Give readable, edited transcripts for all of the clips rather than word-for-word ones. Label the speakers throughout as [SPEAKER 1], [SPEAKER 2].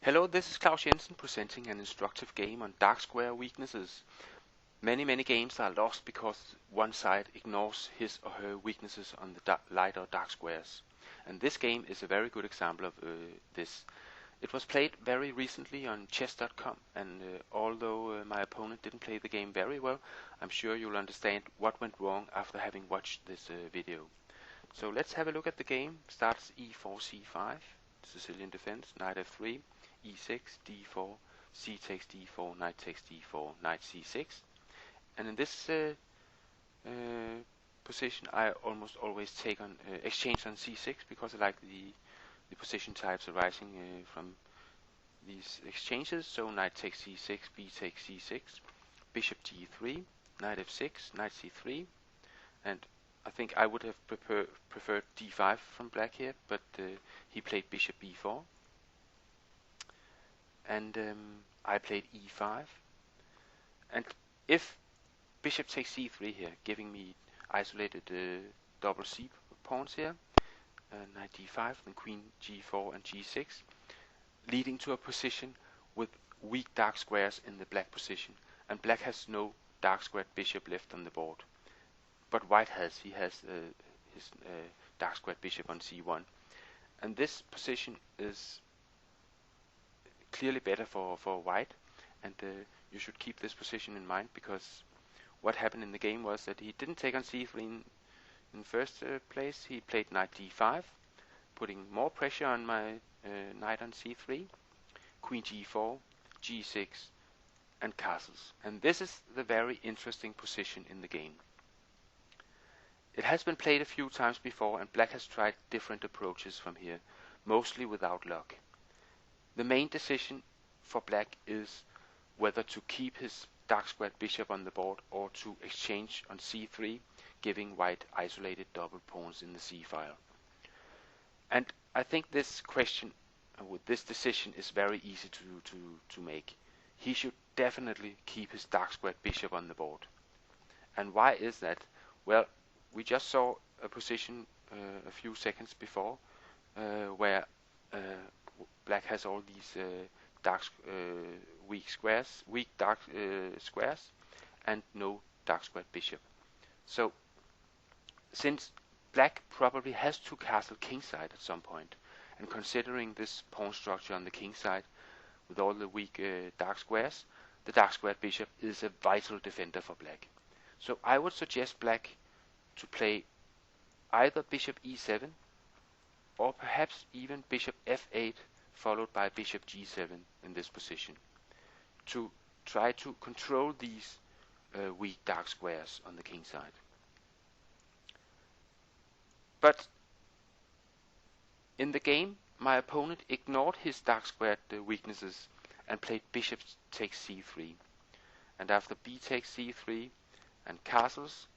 [SPEAKER 1] Hello, this is Claus Jensen presenting an instructive game on dark square weaknesses. Many games are lost because one side ignores his or her weaknesses on the light or dark squares. And this game is a very good example of this. It was played very recently on chess.com, and although my opponent didn't play the game very well, I'm sure you'll understand what went wrong after having watched this video. So let's have a look at the game. Starts e4, c5, Sicilian defense, knight f3, e6, d4, c takes d4, knight takes d4, knight c6. And in this position, I almost always take on exchange on c6 because I like the position types arising from these exchanges. So knight takes c6, b takes c6, bishop d3, knight f6, knight c3, and I think I would have preferred d5 from black here, but he played bishop b4, and I played e5. And if bishop takes c3 here, giving me isolated double c pawns here, knight d5, then queen g4 and g6, leading to a position with weak dark squares in the black position, and black has no dark squared bishop left on the board. But white has. He has his dark squared bishop on c1. And this position is clearly better for white, and you should keep this position in mind, because what happened in the game was that he didn't take on c3 in first place. He played knight d5, putting more pressure on my knight on c3, queen g4, g6, and castles. And this is the very interesting position in the game. It has been played a few times before, and black has tried different approaches from here, mostly without luck. The main decision for black is whether to keep his dark squared bishop on the board or to exchange on c3, giving white isolated double pawns in the c file. And I think this question with this decision is very easy to make. He should definitely keep his dark squared bishop on the board. And why is that? Well, we just saw a position a few seconds before where black has all these weak dark squares, and no dark squared bishop. So since black probably has to castle kingside at some point, and considering this pawn structure on the king side with all the weak dark squares, the dark squared bishop is a vital defender for black. So I would suggest black to play either bishop e7 or perhaps even bishop f8 followed by bishop g7 in this position, to try to control these weak dark squares on the king side. But in the game, my opponent ignored his dark squared weaknesses and played bishop takes c3. And after b takes c3 and castles,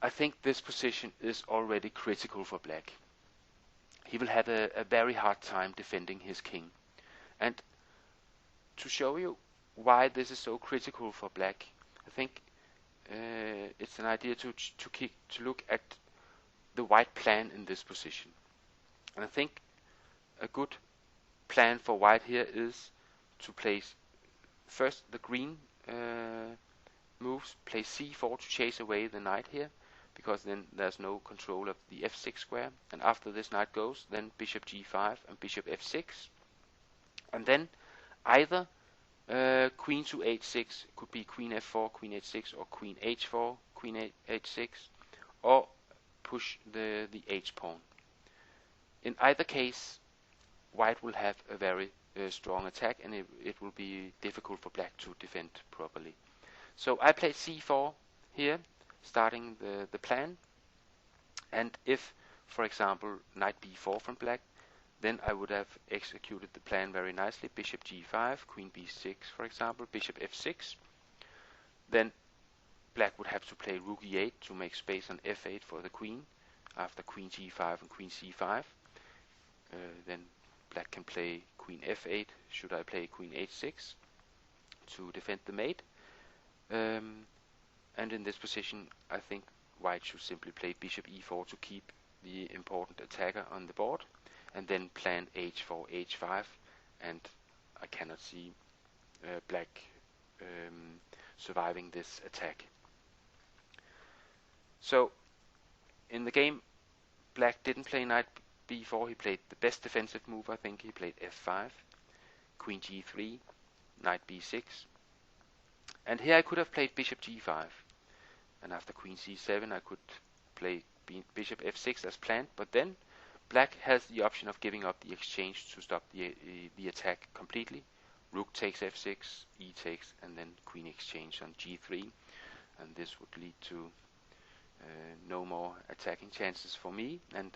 [SPEAKER 1] I think this position is already critical for black. He will have a very hard time defending his king. And to show you why this is so critical for black, I think it's an idea to look at the white plan in this position. And I think a good plan for white here is to place first the green moves, play c4 to chase away the knight here, because then there's no control of the f6 square. And after this knight goes, then bishop g5 and bishop f6. And then either queen to h6, could be queen f4, queen h6, or queen h4, queen h6, or push the h pawn. In either case, white will have a very strong attack, and it will be difficult for black to defend properly. So I played c4 here, starting the plan. And if, for example, knight b4 from black, then I would have executed the plan very nicely. Bishop g5, queen b6, for example, bishop f6. Then black would have to play rook e8 to make space on f8 for the queen, after queen g5 and queen c5. Then black can play queen f8, should I play queen h6 to defend the mate. And in this position, I think white should simply play bishop e4 to keep the important attacker on the board, and then plan h4, h5, and I cannot see black surviving this attack. So in the game, black didn't play knight b4. He played the best defensive move, I think. He played f5, queen g3, knight b6, and here I could have played bishop g5, and after queen c7 I could play bishop f6 as planned, but then black has the option of giving up the exchange to stop the attack completely. Rook takes f6, e takes, and then queen exchange on g3, and this would lead to no more attacking chances for me, and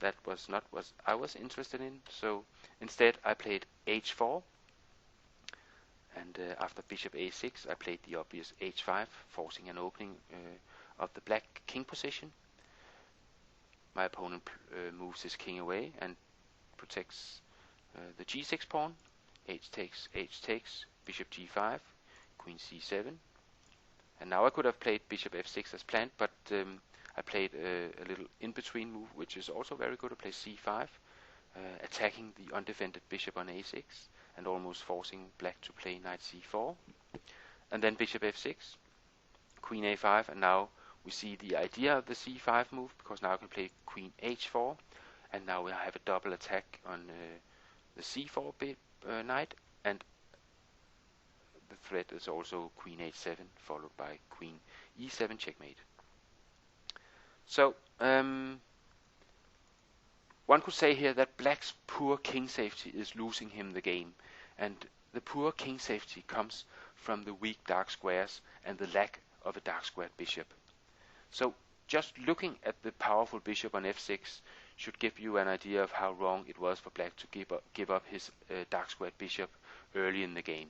[SPEAKER 1] that was not what I was interested in. So instead I played h4, and after bishop a6 I played the obvious h5, forcing an opening of the black king position. My opponent moves his king away and protects the g6 pawn. H takes, bishop g5, queen c7. And now I could have played bishop f6 as planned, but I played a little in-between move, which is also very good. I play c5, attacking the undefended bishop on a6, and almost forcing black to play knight c4. And then bishop f6, queen a5, and now we see the idea of the c5 move, because now I can play queen h4, and now we have a double attack on the c4 knight, and the threat is also queen h7, followed by queen e7 checkmate. So one could say here that black's poor king safety is losing him the game, and the poor king safety comes from the weak dark squares and the lack of a dark squared bishop. So just looking at the powerful bishop on f6 should give you an idea of how wrong it was for black to give up his dark squared bishop early in the game.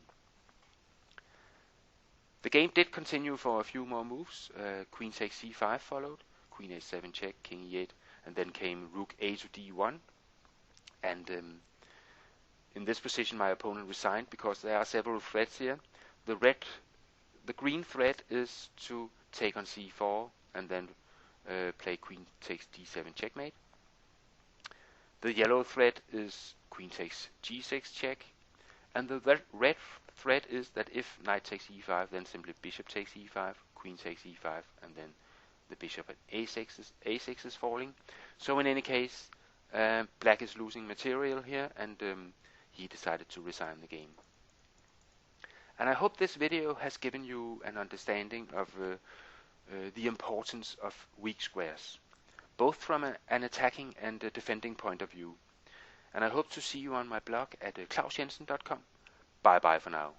[SPEAKER 1] The game did continue for a few more moves. Queen takes c5 followed, queen h7 check, king e8, and then came rook a to d1. And in this position my opponent resigned because there are several threats here. The green threat is to take on c4 and then play queen takes d7 checkmate. The yellow threat is queen takes g6 check, and the red threat is that if knight takes e5, then simply bishop takes e5, queen takes e5, and then the bishop at a6 is falling. So in any case, black is losing material here, and he decided to resign the game. And I hope this video has given you an understanding of the importance of weak squares, both from an attacking and a defending point of view. And I hope to see you on my blog at klausjensen.com. Bye bye for now.